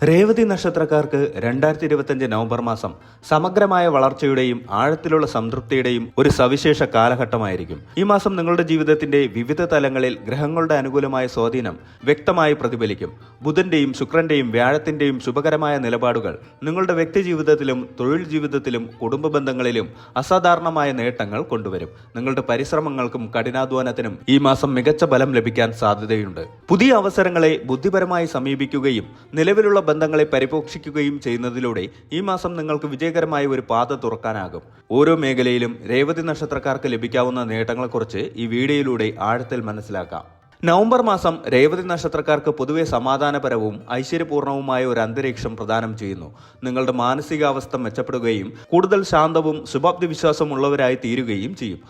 രേവതി നക്ഷത്രക്കാർക്ക് 2025 നവംബർ മാസം സമഗ്രമായ വളർച്ചയുടെയും ആഴത്തിലുള്ള സംതൃപ്തിയുടെയും ഒരു സവിശേഷ കാലഘട്ടമായിരിക്കും. ഈ മാസം നിങ്ങളുടെ ജീവിതത്തിന്റെ വിവിധ തലങ്ങളിൽ ഗ്രഹങ്ങളുടെ അനുകൂലമായ സ്വാധീനം വ്യക്തമായി പ്രതിഫലിക്കും. ബുധന്റെയും ശുക്രന്റെയും വ്യാഴത്തിന്റെയും ശുഭകരമായ നിലപാടുകൾ നിങ്ങളുടെ വ്യക്തി ജീവിതത്തിലും തൊഴിൽ ജീവിതത്തിലും കുടുംബ ബന്ധങ്ങളിലും അസാധാരണമായ നേട്ടങ്ങൾ കൊണ്ടുവരും. നിങ്ങളുടെ പരിശ്രമങ്ങൾക്കും കഠിനാധ്വാനത്തിനും ഈ മാസം മികച്ച ബലം ലഭിക്കാൻ സാധ്യതയുണ്ട്. പുതിയ അവസരങ്ങളെ ബുദ്ധിപരമായി സമീപിക്കുകയും നിലവിലുള്ള ബന്ധങ്ങളെ പരിപോഷിക്കുകയും ചെയ്യുന്നതിലൂടെ ഈ മാസം നിങ്ങൾക്ക് വിജയകരമായ ഒരു പാത തുറക്കാനാകും. ഓരോ മേഖലയിലും രേവതി നക്ഷത്രക്കാർക്ക് ലഭിക്കാവുന്ന നേട്ടങ്ങളെക്കുറിച്ച് ഈ വീഡിയോയിലൂടെ ആഴത്തിൽ മനസ്സിലാക്കാം. നവംബർ മാസം രേവതി നക്ഷത്രക്കാർക്ക് പൊതുവെ സമാധാനപരവും ഐശ്വര്യപൂർണവുമായ ഒരു അന്തരീക്ഷം പ്രദാനം ചെയ്യുന്നു. നിങ്ങളുടെ മാനസികാവസ്ഥ മെച്ചപ്പെടുകയും കൂടുതൽ ശാന്തവും ശുഭാപ്തി വിശ്വാസമുള്ളവരായി തീരുകയും ചെയ്യും.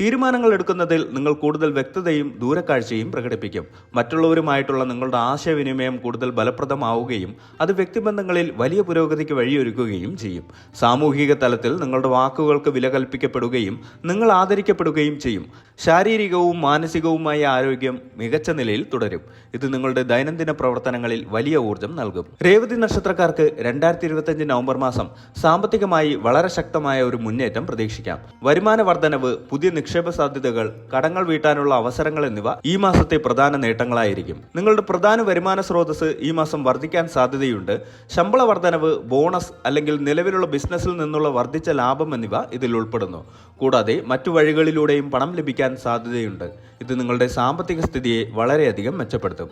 തീരുമാനങ്ങൾ എടുക്കുന്നതിൽ നിങ്ങൾ കൂടുതൽ വ്യക്തതയും ദൂരക്കാഴ്ചയും പ്രകടിപ്പിക്കും. മറ്റുള്ളവരുമായിട്ടുള്ള നിങ്ങളുടെ ആശയവിനിമയം കൂടുതൽ ഫലപ്രദമാവുകയും അത് വ്യക്തിബന്ധങ്ങളിൽ വലിയ പുരോഗതിക്ക് വഴിയൊരുക്കുകയും ചെയ്യും. സാമൂഹിക തലത്തിൽ നിങ്ങളുടെ വാക്കുകൾക്ക് വില കൽപ്പിക്കപ്പെടുകയും നിങ്ങൾ ആദരിക്കപ്പെടുകയും ചെയ്യും. ശാരീരികവും മാനസികവുമായ ആരോഗ്യം മികച്ച നിലയിൽ തുടരും. ഇത് നിങ്ങളുടെ ദൈനംദിന പ്രവർത്തനങ്ങളിൽ വലിയ ഊർജ്ജം നൽകും. രേവതി നക്ഷത്രക്കാർക്ക് 2025 നവംബർ മാസം സാമ്പത്തികമായി വളരെ ശക്തമായ ഒരു മുന്നേറ്റം പ്രതീക്ഷിക്കാം. വരുമാന വർധനവ്, പുതിയ നിക്ഷേപ സാധ്യതകൾ, കടങ്ങൾ വീട്ടാനുള്ള അവസരങ്ങൾ എന്നിവ ഈ മാസത്തെ പ്രധാന നേട്ടങ്ങളായിരിക്കും. നിങ്ങളുടെ പ്രധാന വരുമാന സ്രോതസ് ഈ മാസം വർദ്ധിക്കാൻ സാധ്യതയുണ്ട്. ശമ്പള വർധനവ്, ബോണസ് അല്ലെങ്കിൽ നിലവിലുള്ള ബിസിനസ്സിൽ നിന്നുള്ള വർദ്ധിച്ച ലാഭം എന്നിവ ഇതിൽ ഉൾപ്പെടുന്നു. കൂടാതെ മറ്റു വഴികളിലൂടെയും പണം ലഭിക്കാൻ സാധ്യതയുണ്ട്. ഇത് നിങ്ങളുടെ സാമ്പത്തിക സ്ഥിതിയെ വളരെയധികം മെച്ചപ്പെടുത്തും.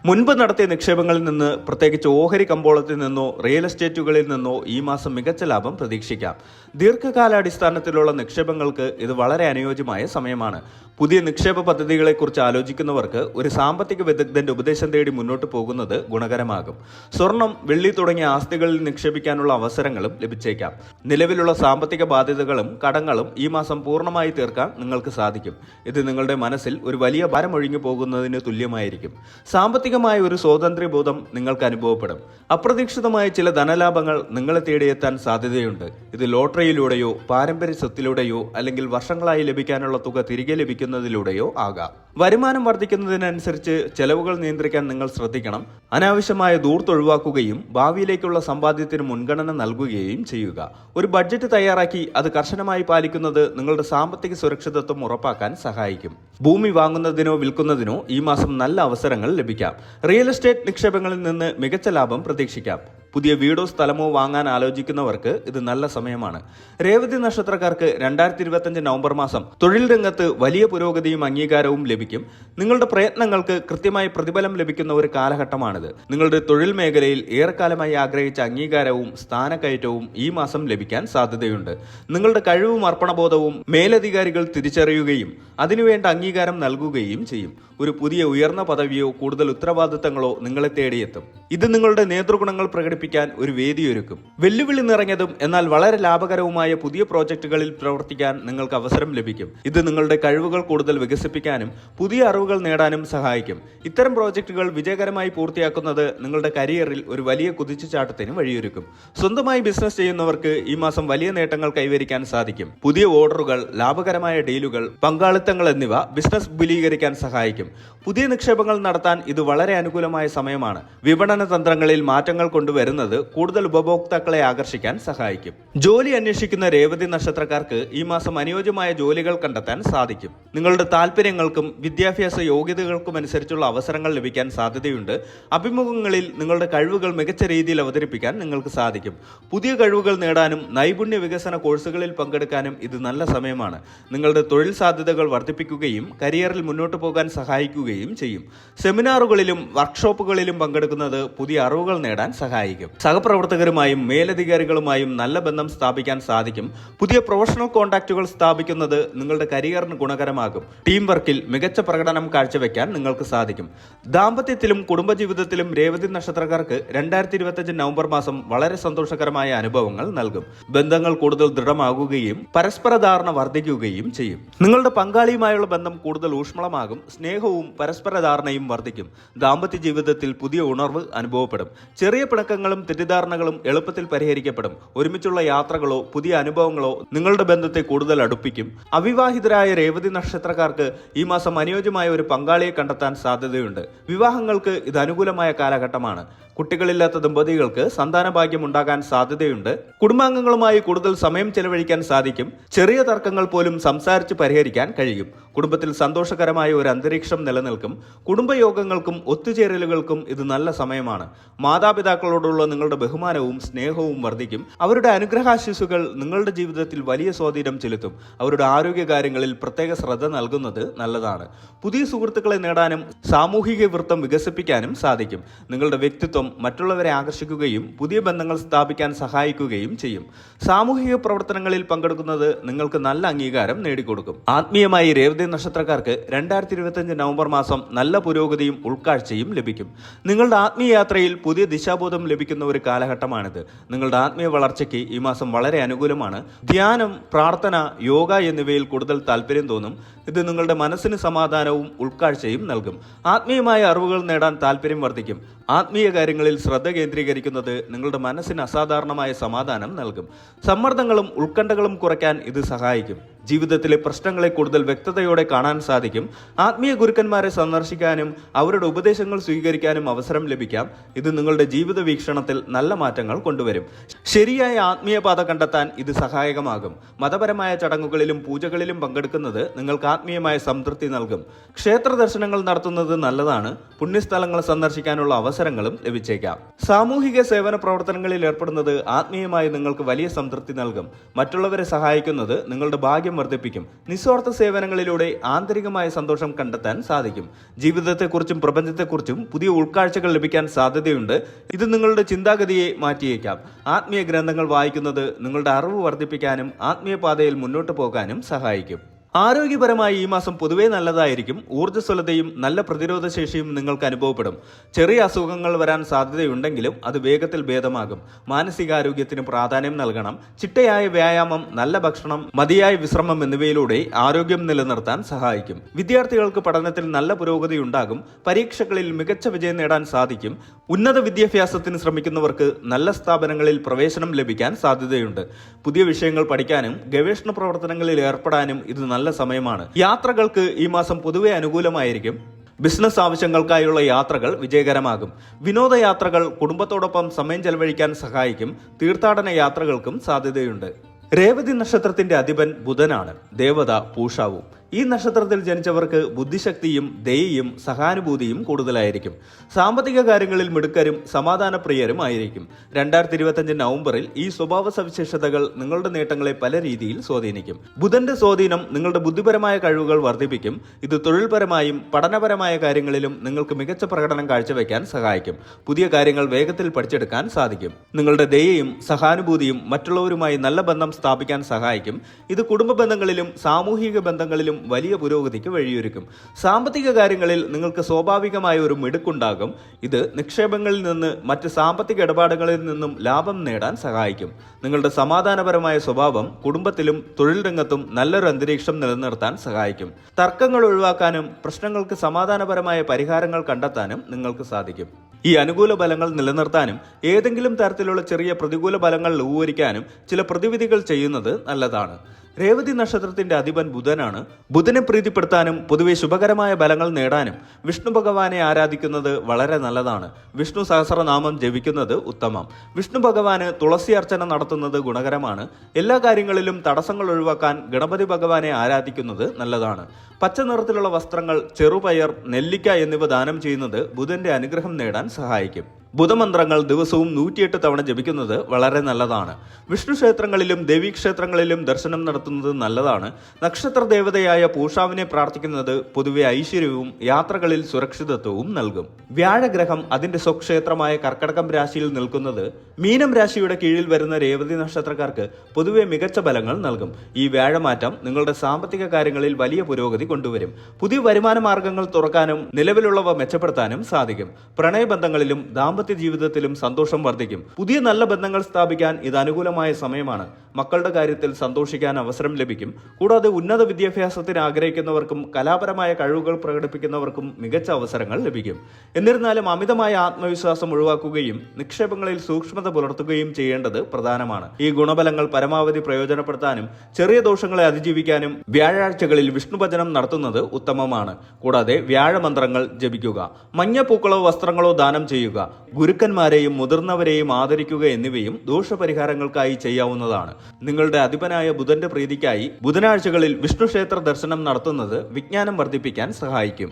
മുൻപ് നടത്തിയ നിക്ഷേപങ്ങളിൽ നിന്ന്, പ്രത്യേകിച്ച് ഓഹരി കമ്പോളത്തിൽ നിന്നോ റിയൽ എസ്റ്റേറ്റുകളിൽ നിന്നോ ഈ മാസം മികച്ച ലാഭം പ്രതീക്ഷിക്കാം. ദീർഘകാലാടിസ്ഥാനത്തിലുള്ള നിക്ഷേപങ്ങൾക്ക് ഇത് വളരെ അനുയോജ്യമായ സമയമാണ്. പുതിയ നിക്ഷേപ പദ്ധതികളെക്കുറിച്ച് ആലോചിക്കുന്നവർക്ക് ഒരു സാമ്പത്തിക വിദഗ്ധന്റെ ഉപദേശം തേടി മുന്നോട്ട് പോകുന്നത് ഗുണകരമാകും. സ്വർണം, വെള്ളി തുടങ്ങിയ ആസ്തികളിൽ നിക്ഷേപിക്കാനുള്ള അവസരങ്ങളും ലഭിച്ചേക്കാം. നിലവിലുള്ള സാമ്പത്തിക ബാധ്യതകളും കടങ്ങളും ഈ മാസം പൂർണ്ണമായി തീർക്കാൻ നിങ്ങൾക്ക് സാധിക്കും. ഇത് നിങ്ങളുടെ മനസ്സിൽ ഒരു വലിയ ഭാരം ഒഴിഞ്ഞു പോകുന്നതിന് തുല്യമായിരിക്കും. സാമ്പത്തികമായ ഒരു സ്വാതന്ത്ര്യബോധം നിങ്ങൾക്ക് അനുഭവപ്പെടും. അപ്രതീക്ഷിതമായ ചില ധനലാഭങ്ങൾ നിങ്ങളെ തേടിയെത്താൻ സാധ്യതയുണ്ട്. ഇത് ലോട്ടറിയിലൂടെയോ പാരമ്പര്യ സ്വത്തിലൂടെയോ അല്ലെങ്കിൽ വർഷങ്ങളായി ലഭിക്കാനുള്ള തുക തിരികെ ലഭിക്കുന്നതിലൂടെയോ ആകാം. വരുമാനം വർദ്ധിക്കുന്നതിനനുസരിച്ച് ചെലവുകൾ നിയന്ത്രിക്കാൻ നിങ്ങൾ ശ്രദ്ധിക്കണം. അനാവശ്യമായ ധൂർത്ത് ഒഴിവാക്കുകയും ഭാവിയിലേക്കുള്ള സമ്പാദ്യത്തിന് മുൻഗണന നൽകുകയും ചെയ്യുക. ഒരു ബഡ്ജറ്റ് തയ്യാറാക്കി അത് കർശനമായി പാലിക്കുന്നത് നിങ്ങളുടെ സാമ്പത്തിക സുരക്ഷിതത്വം ഉറപ്പാക്കാൻ സഹായിക്കും. ഭൂമി വാങ്ങുന്നതിനോ വിൽക്കുന്നതിനോ ഈ മാസം നല്ല അവസരങ്ങൾ ലഭിക്കാം. റിയൽ എസ്റ്റേറ്റ് നിക്ഷേപങ്ങളിൽ നിന്ന് മികച്ച ലാഭം പ്രതീക്ഷിക്കാം. പുതിയ വീടോ സ്ഥലമോ വാങ്ങാൻ ആലോചിക്കുന്നവർക്ക് ഇത് നല്ല സമയമാണ്. രേവതി നക്ഷത്രക്കാർക്ക് 2025 നവംബർ മാസം തൊഴിൽ രംഗത്ത് വലിയ പുരോഗതിയും അംഗീകാരവും ലഭിക്കും. നിങ്ങളുടെ പ്രയത്നങ്ങൾക്ക് കൃത്യമായി പ്രതിഫലം ലഭിക്കുന്ന ഒരു കാലഘട്ടമാണിത്. നിങ്ങളുടെ തൊഴിൽ മേഖലയിൽ ഏറെക്കാലമായി ആഗ്രഹിച്ച അംഗീകാരവും സ്ഥാനക്കയറ്റവും ഈ മാസം ലഭിക്കാൻ സാധ്യതയുണ്ട്. നിങ്ങളുടെ കഴിവും അർപ്പണബോധവും മേലധികാരികൾ തിരിച്ചറിയുകയും അതിനുവേണ്ട അംഗീകാരം നൽകുകയും ചെയ്യും. ഒരു പുതിയ ഉയർന്ന പദവിയോ കൂടുതൽ ഉത്തരവാദിത്തങ്ങളോ നിങ്ങളെ തേടിയെത്തും. ഇത് നിങ്ങളുടെ നേതൃഗുണങ്ങൾ പ്രകടിപ്പിക്കാൻ ഒരു വേദിയൊരുക്കും. വെല്ലുവിളി നിറഞ്ഞതും എന്നാൽ വളരെ ലാഭകരവുമായ പുതിയ പ്രോജക്റ്റുകളിൽ പ്രവർത്തിക്കാൻ നിങ്ങൾക്ക് അവസരം ലഭിക്കും. ഇത് നിങ്ങളുടെ കഴിവുകൾ കൂടുതൽ വികസിപ്പിക്കാനും പുതിയ അറിവുകൾ നേടാനും സഹായിക്കും. ഇത്തരം പ്രോജക്റ്റുകൾ വിജയകരമായി പൂർത്തിയാക്കുന്നത് നിങ്ങളുടെ കരിയറിൽ ഒരു വലിയ കുതിച്ചുചാട്ടത്തിന് വഴിയൊരുക്കും. സ്വന്തമായി ബിസിനസ് ചെയ്യുന്നവർക്ക് ഈ മാസം വലിയ നേട്ടങ്ങൾ കൈവരിക്കാൻ സാധിക്കും. പുതിയ ഓർഡറുകൾ, ലാഭകരമായ ഡീലുകൾ, പങ്കാളിത്തങ്ങൾ എന്നിവ ബിസിനസ് വിപുലീകരിക്കാൻ സഹായിക്കും. പുതിയ നിക്ഷേപങ്ങൾ നടത്താൻ ഇത് വളരെ അനുകൂലമായ സമയമാണ്. വിപണന തന്ത്രങ്ങളിൽ മാറ്റങ്ങൾ കൊണ്ടുവരുന്നത് കൂടുതൽ ഉപഭോക്താക്കളെ ആകർഷിക്കാൻ സഹായിക്കും. ജോലി അന്വേഷിക്കുന്ന രേവതി നക്ഷത്രക്കാർക്ക് ഈ മാസം അനുയോജ്യമായ ജോലികൾ കണ്ടെത്താൻ സാധിക്കും. നിങ്ങളുടെ താല്പര്യങ്ങൾക്കും വിദ്യാഭ്യാസ യോഗ്യതകൾക്കും അനുസരിച്ചുള്ള അവസരങ്ങൾ ലഭിക്കാൻ സാധ്യതയുണ്ട്. അഭിമുഖങ്ങളിൽ നിങ്ങളുടെ കഴിവുകൾ മികച്ച രീതിയിൽ അവതരിപ്പിക്കാൻ നിങ്ങൾക്ക് സാധിക്കും. പുതിയ കഴിവുകൾ നേടാനും നൈപുണ്യ വികസന കോഴ്സുകളിൽ പങ്കെടുക്കാനും ഇത് നല്ല സമയമാണ്. നിങ്ങളുടെ തൊഴിൽ സാധ്യതകൾ വർദ്ധിപ്പിക്കുകയും കരിയറിൽ മുന്നോട്ട് പോകാൻ സഹായിക്കുകയും ചെയ്യും. സെമിനാറുകളിലും വർക്ക്ഷോപ്പുകളിലും പങ്കെടുക്കുന്നത് പുതിയ അറിവുകൾ നേടാൻ സഹായിക്കും. സഹപ്രവർത്തകരുമായും മേലധികാരികളുമായും നല്ല ബന്ധം സ്ഥാപിക്കാൻ സാധിക്കും. പുതിയ പ്രൊഫഷണൽ കോൺടാക്റ്റുകൾ സ്ഥാപിക്കുന്നത് നിങ്ങളുടെ കരിയറിന് ഗുണകരമാകും. ടീം വർക്കിൽ മികച്ച പ്രകടനം കാഴ്ചവെക്കാൻ നിങ്ങൾക്ക് സാധിക്കും. ദാമ്പത്യത്തിലും കുടുംബജീവിതത്തിലും രേവതി നക്ഷത്രക്കാർക്ക് 2025 നവംബർ മാസം വളരെ സന്തോഷകരമായ അനുഭവങ്ങൾ നൽകും. ബന്ധങ്ങൾ കൂടുതൽ ദൃഢമാകുകയും പരസ്പര ധാരണ വർദ്ധിക്കുകയും ചെയ്യും. നിങ്ങളുടെ പങ്കാളിയുമായുള്ള ബന്ധം കൂടുതൽ ഊഷ്മളമാകും. സ്നേഹവും പരസ്പര ധാരണയും വർദ്ധിക്കും. ദാമ്പത്യ ജീവിതത്തിൽ പുതിയ ഉണർവ് അനുഭവപ്പെടും. ചെറിയ പിണക്കങ്ങളും തെറ്റിദ്ധാരണകളും എളുപ്പത്തിൽ പരിഹരിക്കപ്പെടും. ഒരുമിച്ചുള്ള യാത്രകളോ പുതിയ അനുഭവങ്ങളോ നിങ്ങളുടെ ബന്ധത്തെ കൂടുതൽ അടുപ്പിക്കും. അവിവാഹിതരായ രേവതി നക്ഷത്രക്കാർക്ക് ഈ മാസം അനുയോജ്യമായ ഒരു പങ്കാളിയെ കണ്ടെത്താൻ സാധ്യതയുണ്ട്. വിവാഹങ്ങൾക്ക് ഇത് അനുകൂലമായ കാലഘട്ടമാണ്. കുട്ടികളില്ലാത്ത ദമ്പതികൾക്ക് സന്താന ഭാഗ്യം ഉണ്ടാകാൻ സാധ്യതയുണ്ട്. കുടുംബാംഗങ്ങളുമായി കൂടുതൽ സമയം ചെലവഴിക്കാൻ സാധിക്കും. ചെറിയ തർക്കങ്ങൾ പോലും സംസാരിച്ച് പരിഹരിക്കാൻ കഴിയും. കുടുംബത്തിൽ സന്തോഷകരമായ ഒരു അന്തരീക്ഷം നിലനിൽക്കും. കുടുംബയോഗങ്ങൾക്കും ഒത്തുചേരലുകൾക്കും ഇത് നല്ല സമയമാണ്. മാതാപിതാക്കളോടുള്ള നിങ്ങളുടെ ബഹുമാനവും സ്നേഹവും വർദ്ധിക്കും. അവരുടെ അനുഗ്രഹാശിസുകൾ നിങ്ങളുടെ ജീവിതത്തിൽ വലിയ സ്വാധീനം ചെലുത്തും. അവരുടെ ആരോഗ്യകാര്യങ്ങളിൽ പ്രത്യേക ശ്രദ്ധ നൽകുന്നത് നല്ലതാണ്. പുതിയ സുഹൃത്തുക്കളെ നേടാനും സാമൂഹിക വൃത്തം വികസിപ്പിക്കാനും സാധിക്കും. നിങ്ങളുടെ വ്യക്തിത്വം മറ്റുള്ളവരെ ആകർഷിക്കുകയും പുതിയ ബന്ധങ്ങൾ സ്ഥാപിക്കാൻ സഹായിക്കുകയും ചെയ്യും. സാമൂഹിക പ്രവർത്തനങ്ങളിൽ പങ്കെടുക്കുന്നത് നിങ്ങൾക്ക് നല്ല അംഗീകാരം നേടിക്കൊടുക്കും. ആത്മീയമായി രേവതി നക്ഷത്രക്കാർക്ക് 2025 നവംബർ മാസം നല്ല പുരോഗതിയും ഉൾക്കാഴ്ചയും ലഭിക്കും. നിങ്ങളുടെ ആത്മീയ യാത്രയിൽ പുതിയ ദിശാബോധം ലഭിക്കുന്ന ഒരു കാലഘട്ടമാണിത്. നിങ്ങളുടെ ആത്മീയ വളർച്ചയ്ക്ക് ഈ മാസം വളരെ അനുകൂലമാണ്. ധ്യാനം, പ്രാർത്ഥന, യോഗ എന്നിവയിൽ കൂടുതൽ താല്പര്യം തോന്നും. ഇത് നിങ്ങളുടെ മനസ്സിന് സമാധാനവും ഉൾക്കാഴ്ചയും നൽകും. ആത്മീയമായ അറിവുകൾ നേടാൻ താല്പര്യം വർദ്ധിക്കും. ആത്മീയ കാര്യങ്ങളിൽ ശ്രദ്ധ കേന്ദ്രീകരിക്കുന്നത് നിങ്ങളുടെ മനസ്സിന് അസാധാരണമായ സമാധാനം നൽകും. സമ്മർദ്ദങ്ങളും ഉത്കണ്ഠകളും കുറയ്ക്കാൻ ഇത് സഹായിക്കും. ജീവിതത്തിലെ പ്രശ്നങ്ങളെ കൂടുതൽ വ്യക്തതയോടെ കാണാൻ സാധിക്കും. ആത്മീയ ഗുരുക്കന്മാരെ സന്ദർശിക്കാനും അവരുടെ ഉപദേശങ്ങൾ സ്വീകരിക്കാനും അവസരം ലഭിക്കാം. ഇത് നിങ്ങളുടെ ജീവിത വീക്ഷണത്തിൽ നല്ല മാറ്റങ്ങൾ കൊണ്ടുവരും. ശരിയായ ആത്മീയ പാത കണ്ടെത്താൻ ഇത് സഹായകമാകും. മതപരമായ ചടങ്ങുകളിലും പൂജകളിലും പങ്കെടുക്കുന്നത് നിങ്ങൾക്ക് ആത്മീയമായ സംതൃപ്തി നൽകും. ക്ഷേത്ര ദർശനങ്ങൾ നടത്തുന്നത് നല്ലതാണ്. പുണ്യസ്ഥലങ്ങൾ സന്ദർശിക്കാനുള്ള അവസരങ്ങളും ലഭിച്ചേക്കാം. സാമൂഹിക സേവന പ്രവർത്തനങ്ങളിൽ ഏർപ്പെടുന്നത് ആത്മീയമായി നിങ്ങൾക്ക് വലിയ സംതൃപ്തി നൽകും. മറ്റുള്ളവരെ സഹായിക്കുന്നത് നിങ്ങളുടെ ഭാഗ്യം വർദ്ധിപ്പിക്കും. നിസ്വാർത്ഥ സേവനങ്ങളിലൂടെ ആന്തരികമായ സന്തോഷം കണ്ടെത്താൻ സാധിക്കും. ജീവിതത്തെക്കുറിച്ചും പ്രപഞ്ചത്തെക്കുറിച്ചും പുതിയ ഉൾക്കാഴ്ചകൾ ലഭിക്കാൻ സാധ്യതയുണ്ട്. ഇത് നിങ്ങളുടെ ചിന്താഗതിയെ മാറ്റിയേക്കാം. ആത്മീയ ഗ്രന്ഥങ്ങൾ വായിക്കുന്നത് നിങ്ങളുടെ അറിവ് വർദ്ധിപ്പിക്കാനും ആത്മീയ പാതയിൽ മുന്നോട്ട് പോകാനും സഹായിക്കും. ആരോഗ്യപരമായി ഈ മാസം പൊതുവേ നല്ലതായിരിക്കും. ഊർജ്ജസ്വലതയും നല്ല പ്രതിരോധ ശേഷിയും നിങ്ങൾക്ക് അനുഭവപ്പെടും. ചെറിയ അസുഖങ്ങൾ വരാൻ സാധ്യതയുണ്ടെങ്കിലും അത് വേഗത്തിൽ ഭേദമാകും. മാനസികാരോഗ്യത്തിന് പ്രാധാന്യം നൽകണം. ചിട്ടയായ വ്യായാമം, നല്ല ഭക്ഷണം, മതിയായ വിശ്രമം എന്നിവയിലൂടെ ആരോഗ്യം നിലനിർത്താൻ സഹായിക്കും. വിദ്യാർത്ഥികൾക്ക് പഠനത്തിൽ നല്ല പുരോഗതി ഉണ്ടാകും. പരീക്ഷകളിൽ മികച്ച വിജയം നേടാൻ സാധിക്കും. ഉന്നത വിദ്യാഭ്യാസത്തിന് ശ്രമിക്കുന്നവർക്ക് നല്ല സ്ഥാപനങ്ങളിൽ പ്രവേശനം ലഭിക്കാൻ സാധ്യതയുണ്ട്. പുതിയ വിഷയങ്ങൾ പഠിക്കാനും ഗവേഷണ പ്രവർത്തനങ്ങളിൽ ഏർപ്പെടാനും ഇത് നല്ല സമയമാണ്. യാത്രകൾക്ക് ഈ മാസം പൊതുവെ അനുകൂലമായിരിക്കും. ബിസിനസ് ആവശ്യങ്ങൾക്കായുള്ള യാത്രകൾ വിജയകരമാകും. വിനോദയാത്രകൾ കുടുംബത്തോടൊപ്പം സമയം ചെലവഴിക്കാൻ സഹായിക്കും. തീർത്ഥാടന യാത്രകൾക്കും സാധ്യതയുണ്ട്. രേവതി നക്ഷത്രത്തിന്റെ അധിപൻ ബുധനാണ്. ദേവത പൂഷാവും. ഈ നക്ഷത്രത്തിൽ ജനിച്ചവർക്ക് ബുദ്ധിശക്തിയും ദയയും സഹാനുഭൂതിയും കൂടുതലായിരിക്കും. സാമ്പത്തിക കാര്യങ്ങളിൽ മിടുക്കരും സമാധാനപ്രിയരും ആയിരിക്കും. 2025 നവംബറിൽ ഈ സ്വഭാവ സവിശേഷതകൾ നിങ്ങളുടെ നേട്ടങ്ങളെ പല രീതിയിൽ സ്വാധീനിക്കും. ബുധന്റെ സ്വാധീനം നിങ്ങളുടെ ബുദ്ധിപരമായ കഴിവുകൾ വർദ്ധിപ്പിക്കും. ഇത് തൊഴിൽപരമായും പഠനപരമായ കാര്യങ്ങളിലും നിങ്ങൾക്ക് മികച്ച പ്രകടനം കാഴ്ചവെക്കാൻ സഹായിക്കും. പുതിയ കാര്യങ്ങൾ വേഗത്തിൽ പഠിച്ചെടുക്കാൻ സാധിക്കും. നിങ്ങളുടെ ദയയും സഹാനുഭൂതിയും മറ്റുള്ളവരുമായി നല്ല ബന്ധം സ്ഥാപിക്കാൻ സഹായിക്കും. ഇത് കുടുംബ ബന്ധങ്ങളിലും സാമൂഹിക ബന്ധങ്ങളിലും വലിയ പുരോഗതിക്ക് വഴിയൊരുക്കും. സാമ്പത്തിക കാര്യങ്ങളിൽ നിങ്ങൾക്ക് സ്വാഭാവികമായ ഒരു മിടുക്കുണ്ടാകും. ഇത് നിക്ഷേപങ്ങളിൽ നിന്ന് മറ്റ് സാമ്പത്തിക ഇടപാടുകളിൽ നിന്നും ലാഭം നേടാൻ സഹായിക്കും. നിങ്ങളുടെ സമാധാനപരമായ സ്വഭാവം കുടുംബത്തിലും തൊഴിൽ രംഗത്തും നല്ലൊരു അന്തരീക്ഷം നിലനിർത്താൻ സഹായിക്കും. തർക്കങ്ങൾ ഒഴിവാക്കാനും പ്രശ്നങ്ങൾക്ക് സമാധാനപരമായ പരിഹാരങ്ങൾ കണ്ടെത്താനും നിങ്ങൾക്ക് സാധിക്കും. ഈ അനുകൂല ഫലങ്ങൾ നിലനിർത്താനും ഏതെങ്കിലും തരത്തിലുള്ള ചെറിയ പ്രതികൂല ഫലങ്ങൾ ലഘൂകരിക്കാനും ചില പ്രതിവിധികൾ ചെയ്യുന്നത് നല്ലതാണ്. രേവതി നക്ഷത്രത്തിന്റെ അധിപൻ ബുധനാണ്. ബുധനെ പ്രീതിപ്പെടുത്താനും പൊതുവെ ശുഭകരമായ ഫലങ്ങൾ നേടാനും വിഷ്ണു ഭഗവാനെ ആരാധിക്കുന്നത് വളരെ നല്ലതാണ്. വിഷ്ണു സഹസ്രനാമം ജപിക്കുന്നത് ഉത്തമം. വിഷ്ണു ഭഗവാന് തുളസി അർച്ചന നടത്തുന്നത് ഗുണകരമാണ്. എല്ലാ കാര്യങ്ങളിലും തടസ്സങ്ങൾ ഒഴിവാക്കാൻ ഗണപതി ഭഗവാനെ ആരാധിക്കുന്നത് നല്ലതാണ്. പച്ച നിറത്തിലുള്ള വസ്ത്രങ്ങൾ, ചെറുപയർ, നെല്ലിക്ക എന്നിവ ദാനം ചെയ്യുന്നത് ബുധന്റെ അനുഗ്രഹം നേടാൻ സഹായിക്കും. ബുധമന്ത്രങ്ങൾ ദിവസവും 108 തവണ ജപിക്കുന്നത് വളരെ നല്ലതാണ്. വിഷ്ണു ക്ഷേത്രങ്ങളിലും ദേവീക്ഷേത്രങ്ങളിലും ദർശനം നടത്തുന്നത് നല്ലതാണ്. നക്ഷത്ര ദേവതയായ പൂഷാവിനെ പ്രാർത്ഥിക്കുന്നത് പൊതുവെ ഐശ്വര്യവും യാത്രകളിൽ സുരക്ഷിതത്വവും നൽകും. വ്യാഴഗ്രഹം അതിന്റെ സ്വക്ഷേത്രമായ കർക്കടകം രാശിയിൽ നിൽക്കുന്നത് മീനം രാശിയുടെ കീഴിൽ വരുന്ന രേവതി നക്ഷത്രക്കാർക്ക് പൊതുവെ മികച്ച ഫലങ്ങൾ നൽകും. ഈ വ്യാഴമാറ്റം നിങ്ങളുടെ സാമ്പത്തിക കാര്യങ്ങളിൽ വലിയ പുരോഗതി കൊണ്ടുവരും. പുതിയ വരുമാന മാർഗങ്ങൾ തുറക്കാനും നിലവിലുള്ളവ മെച്ചപ്പെടുത്താനും സാധിക്കും. പ്രണയബന്ധങ്ങളിലും ദാമ്പത്യ ജീവിതത്തിലും സന്തോഷം വർദ്ധിക്കും. പുതിയ നല്ല ബന്ധങ്ങൾ സ്ഥാപിക്കാൻ ഇത് അനുകൂലമായ സമയമാണ്. മക്കളുടെ കാര്യത്തിൽ സന്തോഷിക്കാൻ അവസരം ലഭിക്കും. കൂടാതെ ഉന്നത വിദ്യാഭ്യാസത്തിന് ആഗ്രഹിക്കുന്നവർക്കും കലാപരമായ കഴിവുകൾ പ്രകടിപ്പിക്കുന്നവർക്കും മികച്ച അവസരങ്ങൾ ലഭിക്കും. എന്നിരുന്നാലും അമിതമായ ആത്മവിശ്വാസം ഒഴിവാക്കുകയും നിക്ഷേപങ്ങളിൽ സൂക്ഷ്മത പുലർത്തുകയും ചെയ്യേണ്ടത് പ്രധാനമാണ്. ഈ ഗുണഫലങ്ങൾ പരമാവധി പ്രയോജനപ്പെടുത്താനും ചെറിയ ദോഷങ്ങളെ അതിജീവിക്കാനും വ്യാഴാഴ്ചകളിൽ വിഷ്ണുഭജനം നടത്തുന്നത് ഉത്തമമാണ്. കൂടാതെ വ്യാഴമന്ത്രങ്ങൾ ജപിക്കുക, മഞ്ഞ പൂക്കളോ വസ്ത്രങ്ങളോ ദാനം ചെയ്യുക, ഗുരുക്കന്മാരെയും മുതിർന്നവരെയും ആദരിക്കുക എന്നിവയും ദോഷപരിഹാരങ്ങൾക്കായി ചെയ്യാവുന്നതാണ്. നിങ്ങളുടെ അധിപനായ ബുധന്റെ പ്രീതിക്കായി ബുധനാഴ്ചകളിൽ വിഷ്ണു ക്ഷേത്ര ദർശനം നടത്തുന്നത് വിജ്ഞാനം വർദ്ധിപ്പിക്കാൻ സഹായിക്കും.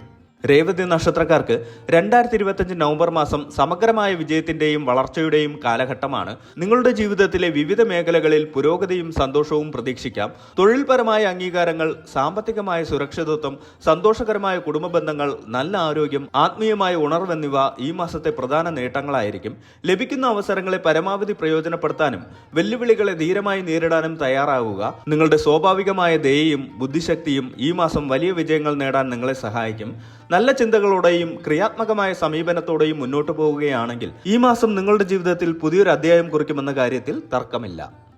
രേവതി നക്ഷത്രക്കാർക്ക് 2025 നവംബർ മാസം സമഗ്രമായ വിജയത്തിന്റെയും വളർച്ചയുടെയും കാലഘട്ടമാണ്. നിങ്ങളുടെ ജീവിതത്തിലെ വിവിധ മേഖലകളിൽ പുരോഗതിയും സന്തോഷവും പ്രതീക്ഷിക്കാം. തൊഴിൽപരമായ അംഗീകാരങ്ങൾ, സാമ്പത്തികമായ സുരക്ഷിതത്വം, സന്തോഷകരമായ കുടുംബ ബന്ധങ്ങൾ, നല്ല ആരോഗ്യം, ആത്മീയമായ ഉണർവ് എന്നിവ ഈ മാസത്തെ പ്രധാന നേട്ടങ്ങളായിരിക്കും. ലഭിക്കുന്ന അവസരങ്ങളെ പരമാവധി പ്രയോജനപ്പെടുത്താനും വെല്ലുവിളികളെ ധീരമായി നേരിടാനും തയ്യാറാവുക. നിങ്ങളുടെ സ്വാഭാവികമായ ദയയും ബുദ്ധിശക്തിയും ഈ മാസം വലിയ വിജയങ്ങൾ നേടാൻ നിങ്ങളെ സഹായിക്കും. നല്ല ചിന്തകളോടെയും ക്രിയാത്മകമായ സമീപനത്തോടെയും മുന്നോട്ട് പോവുകയാണെങ്കിൽ ഈ മാസം നിങ്ങളുടെ ജീവിതത്തിൽ പുതിയൊരു അധ്യായം കുറിക്കുമെന്ന കാര്യത്തിൽ തർക്കമില്ല.